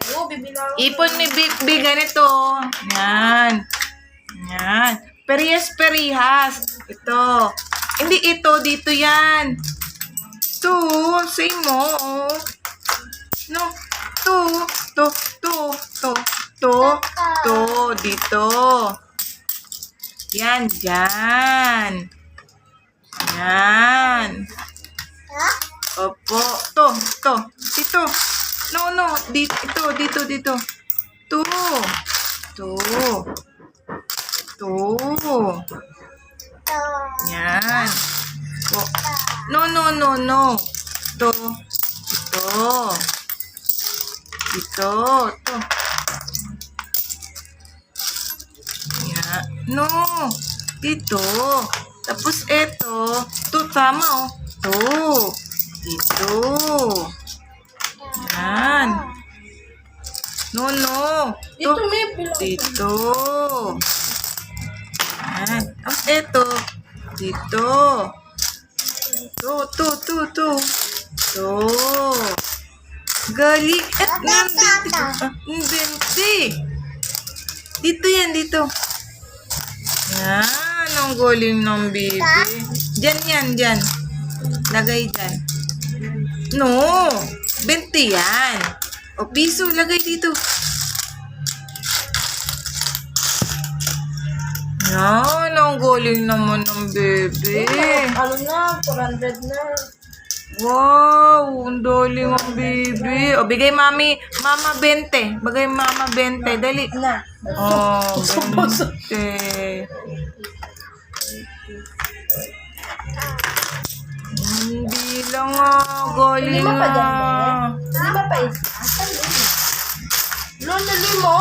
tayo. Bibilang. Ipon ni Bibi, ganito. Yan. Yan. Perihas-perihas. Ito. Hindi ito, dito yan. Ito, say mo. No. To, dito. Yan, dyan. Yan. Opo. To. Dito. No. Dito. To. Yan. Oh. No. To. Dito. To. Yan. No. Dito. Tapos eto. To, tama oh. To. Dito. Yan. No. Dito, To. may bilang. Dito. Yan. Tapos eto. Dito. To. Galing. Hindi. Dito yan, dito. Yan. Ang galing ng baby. Diyan. Lagay dyan. No. 20 yan. O, piso. Lagay dito. Yan. Ang galing naman ng baby. Ano na, 400 na. Wow, ang dali ng baby. O, bigay mama 20. Bagay mama 20. Dali. Na. Oh, 20. Hindi lang galing Lima pa dyan, ah. Lima pa isa. Asan yun? Lolo, limo.